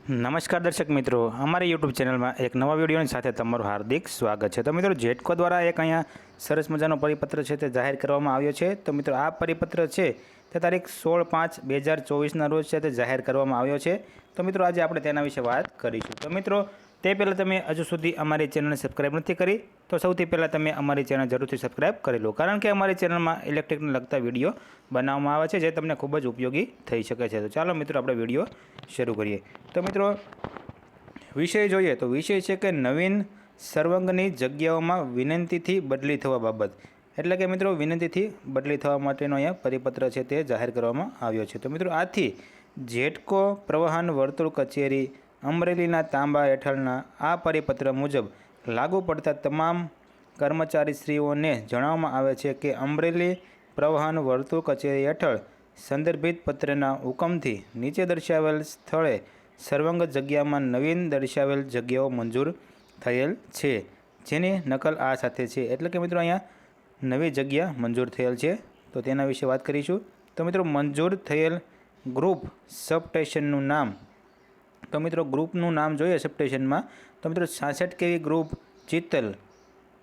નમસ્કાર દર્શક મિત્રો, અમારી યુટ્યુબ ચેનલમાં એક નવા વિડીયોની સાથે તમારું હાર્દિક સ્વાગત છે। તો મિત્રો, જેટકો દ્વારા એક અહીંયા સરસ મજાનો પરિપત્ર છે તે જાહેર કરવામાં આવ્યો છે। તો મિત્રો, આ પરિપત્ર છે તે તારીખ 16/5/2024ના રોજ છે તે જાહેર કરવામાં આવ્યો છે। તો મિત્રો, આજે આપણે તેના વિશે વાત કરીશું। તો મિત્રો, તે પહેલાં તમે હજુ સુધી અમારી ચેનલને સબસ્ક્રાઈબ નથી કરી તો સૌથી પહેલાં તમે અમારી ચેનલ જરૂરથી સબસ્ક્રાઈબ કરી લો, કારણ કે અમારી ચેનલમાં ઇલેક્ટ્રિકને લગતા વિડીયો બનાવવામાં આવે છે જે તમને ખૂબ જ ઉપયોગી થઈ શકે છે। તો ચાલો મિત્રો, આપણે વિડીયો શરૂ કરીએ। તો મિત્રો, વિષય જોઈએ તો વિષય છે કે નવીન સર્વંગની જગ્યાઓમાં વિનંતીથી બદલી થવા બાબત, એટલે કે મિત્રો વિનંતીથી બદલી થવા માટેનો અહીંયા પરિપત્ર છે તે જાહેર કરવામાં આવ્યો છે। તો મિત્રો, આથી જેટકો પ્રવાહન વર્તુળ કચેરી અમરેલીના તાંબા હેઠળના આ પરિપત્ર મુજબ લાગુ પડતા તમામ કર્મચારીશ્રીઓને જણાવવામાં આવે છે કે અમરેલી પ્રવાહન વર્તુળ કચેરી હેઠળ સંદર્ભિત પત્રના હુકમથી નીચે દર્શાવેલ સ્થળે સર્વંગ જગ્યામાં નવીન દર્શાવેલ જગ્યાઓ મંજૂર થયેલ છે, જેની નકલ આ સાથે છે। એટલે કે મિત્રો, અહીંયા નવી જગ્યા મંજૂર થયેલ છે તો તેના વિશે વાત કરીશું। તો મિત્રો, મંજૂર થયેલ ગ્રુપ સબસ્ટેશનનું નામ, તો મિત્રો ગ્રુપનું નામ જોઈએ સબસ્ટેશનમાં તો મિત્રો 66 kV ગ્રુપ ચિત્તલ,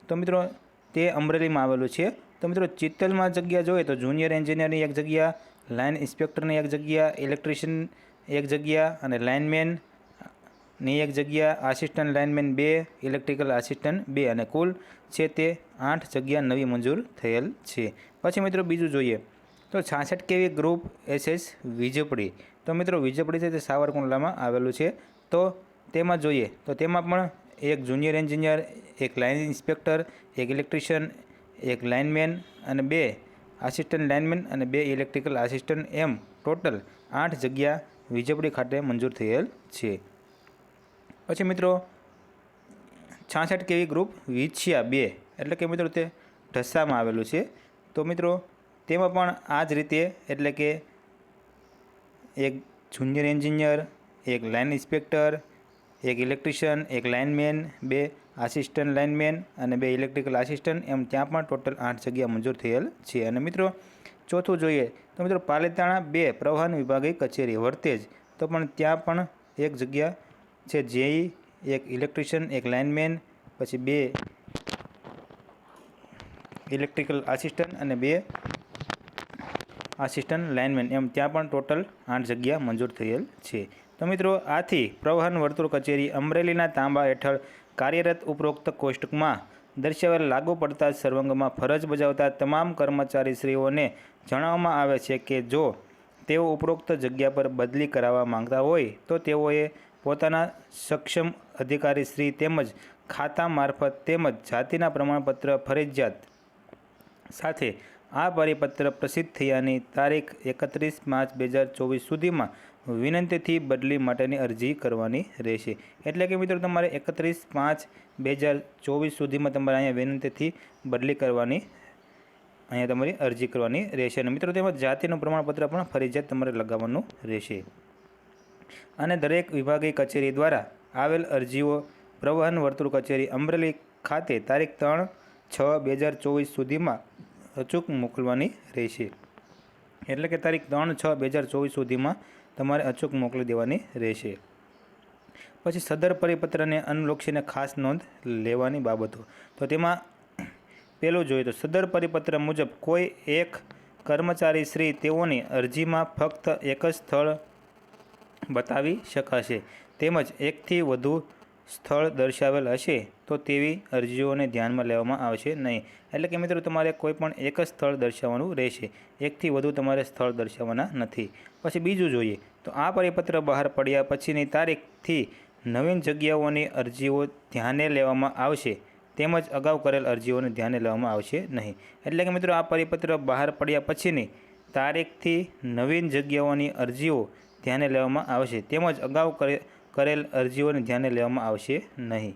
તો મિત્રો તે અમરેલીમાં આવેલું છે। તો મિત્રો, ચિત્તલમાં જગ્યા જોઈએ તો જુનિયર એન્જિનિયરની એક જગ્યા, લાઇન ઇન્સ્પેક્ટરની એક જગ્યા, ઇલેક્ટ્રિશિયન એક જગ્યા અને લાઇનમેનની એક જગ્યા, આસિસ્ટન્ટ લાઇનમેન 2, ઇલેક્ટ્રિકલ આસિસ્ટન્ટ 2 અને કુલ છે તે 8 જગ્યા નવી મંજૂર થયેલ છે। પછી મિત્રો બીજું જોઈએ તો 66 kV ગ્રુપ SS વીજપડી, તો મિત્રો વીજપડી છે તે સાવરકુંડલામાં આવેલું છે। તો તેમાં જોઈએ તો તેમાં પણ એક જુનિયર એન્જિનિયર, એક લાઇન ઇન્સ્પેક્ટર, એક ઇલેક્ટ્રિશિયન, એક લાઇનમેન અને 2 આસિસ્ટન્ટ લાઇનમેન અને 2 ઇલેક્ટ્રિકલ આસિસ્ટન્ટ, એમ ટોટલ 8 જગ્યા વીજપડી ખાતે મંજૂર થયેલ છે। પછી મિત્રો 66 kV ગ્રુપ વિછિયા 2, એટલે કે મિત્રો તે ઢસામાં આવેલું છે। તો મિત્રો તેમાં પણ આ જ રીતે, એટલે કે એક જુનિયર એન્જિનિયર, એક લાઇન ઇન્સ્પેક્ટર, એક ઇલેક્ટ્રિશિયન, એક લાઇનમેન, 2 આસિસ્ટન્ટ લાઇનમેન અને 2 ઇલેક્ટ્રિકલ આસિસ્ટન્ટ, એમ ત્યાં પણ ટોટલ 8 જગ્યા મંજૂર થયેલ છે। અને મિત્રો ચોથું જોઈએ તો મિત્રો પાલીતાણા 2 પ્રવાહન વિભાગીય કચેરી વર્તેજ, તો પણ ત્યાં પણ એક જગ્યા છે જેઈ, એક ઇલેક્ટ્રિશિયન, એક લાઇનમેન, પછી 2 ઇલેક્ટ્રિકલ આસિસ્ટન્ટ અને 2 આસિસ્ટન્ટ લાઇનમેન, એમ ત્યાં પણ ટોટલ 8 જગ્યા મંજૂર થયેલ છે। તો મિત્રો, આથી પ્રવાહન વર્તુળ કચેરી અમરેલીના તાંબા હેઠળ કાર્યરત ઉપરોક્ત કોષ્ટકમાં દર્શાવેલ લાગુ પડતા સર્વંગમાં ફરજ બજાવતા તમામ કર્મચારીશ્રીઓને જણાવવામાં આવે છે કે જો તેઓ ઉપરોક્ત જગ્યા પર બદલી કરાવવા માંગતા હોય તો તેઓએ પોતાના સક્ષમ અધિકારીશ્રી તેમજ ખાતા મારફત તેમજ જાતિના પ્રમાણપત્ર ફરજિયાત સાથે આ પરિપત્ર પ્રસિદ્ધ થયાની તારીખ 31/5/2024 સુધીમાં વિનંતીથી બદલી માટેની અરજી કરવાની રહેશે। એટલે કે મિત્રો તમારે 31/5/2024 સુધીમાં તમારે અહીંયા વિનંતીથી બદલી કરવાની, અહીંયા તમારી અરજી કરવાની રહેશે। અને મિત્રો તેમાં જાતિનું પ્રમાણપત્ર પણ ફરજિયાત તમારે લગાવવાનું રહેશે। અને દરેક વિભાગીય કચેરી દ્વારા આવેલ અરજીઓ પ્રવાહન વર્તુળ કચેરી અમરેલી ખાતે તારીખ 3/6/2024 સુધીમાં અચૂક મોકલવાની રહેશે। એટલે કે તારીખ 3/6/2024 સુધીમાં તમારે અચૂક મોકલી દેવાની રહેશે। પછી સદર પરિપત્રને અનુલક્ષીને ખાસ નોંધ લેવાની બાબતો, તો તેમાં પહેલું જોઈએ તો સદર પરિપત્ર મુજબ કોઈ એક કર્મચારી શ્રી તેઓની અરજીમાં ફક્ત એક જ સ્થળ બતાવી શકાશે, તેમજ એકથી વધુ સ્થળ દર્શાવેલ હશે તો તેવી અરજીઓને ધ્યાનમાં લેવામાં આવશે નહીં। એટલે કે મિત્રો તમારે કોઈ પણ એક જ સ્થળ દર્શાવવાનું રહેશે, એકથી વધુ તમારે સ્થળ દર્શાવવાના નથી। પછી બીજું જોઈએ તો આ પરિપત્ર બહાર પડ્યા પછીની તારીખથી નવીન જગ્યાઓની અરજીઓ ધ્યાને લેવામાં આવશે, તેમજ અગાઉ કરેલ અરજીઓને ધ્યાને લેવામાં આવશે નહીં। એટલે કે મિત્રો આ પરિપત્ર બહાર પડ્યા પછીની તારીખથી નવીન જગ્યાઓની અરજીઓ ધ્યાને લેવામાં આવશે, તેમજ અગાઉ કરેલ અરજીઓને ધ્યાને લેવામાં આવશે નહીં।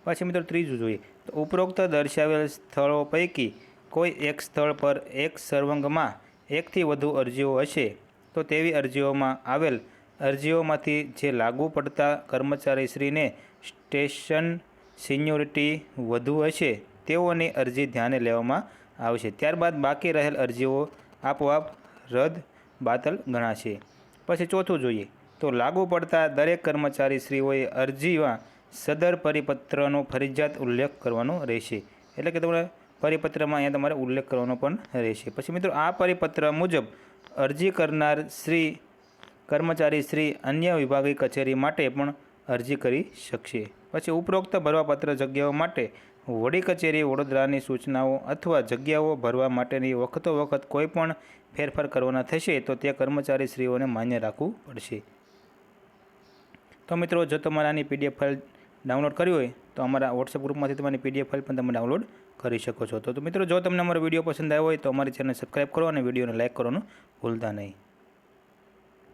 પછી મિત્રો ત્રીજું જોઈએ તો ઉપરોક્ત દર્શાવેલ સ્થળો પૈકી કોઈ એક સ્થળ પર એક સર્વંગમાં એકથી વધુ અરજીઓ હશે તો તેવી અરજીઓમાં આવેલ અરજીઓમાંથી જે લાગુ પડતા કર્મચારીશ્રીને સ્ટેશન સિનિયોરિટી વધુ હશે તેઓની અરજી ધ્યાને લેવામાં આવશે। ત્યારબાદ બાકી રહેલ અરજીઓ આપોઆપ રદ બાતલ ગણાશે। પછી ચોથું જોઈએ તો લાગુ પડતા દરેક કર્મચારીશ્રીઓએ અરજીમાં સદર પરિપત્રનો ફરજિયાત ઉલ્લેખ કરવાનો રહેશે. એટલે કે તમારે પરિપત્રમાં અહીંયા તમારે ઉલ્લેખ કરવાનો પણ રહેશે. પછી મિત્રો આ પરિપત્ર મુજબ અરજી કરનાર કર્મચારી શ્રી અન્ય વિભાગીય કચેરી માટે પણ અરજી કરી શકશે. પછી ઉપરોક્ત ભરવાપત્ર જગ્યાઓ માટે વડી કચેરી વડોદરાની સૂચનાઓ અથવા જગ્યાઓ ભરવા માટેની વખત કોઈ પણ ફેરફાર કરવાના થશે તો તે કર્મચારીશ્રીઓને માન્ય રાખવું પડશે. તો મિત્રો, જો તમારે આની PDF ફાઇલ ડાઉનલોડ કરવી હોય તો અમારા વોટ્સએપ ગ્રુપમાંથી તમારી PDF ફાઇલ પણ તમે ડાઉનલોડ કરી શકો છો. તો મિત્રો, જો તમને અમારો વિડીયો પસંદ આવ્યો હોય તો અમારી ચેનલ સબસ્ક્રાઈબ કરો અને વિડીયોને લાઇક કરવાનું ભૂલતા નહીં.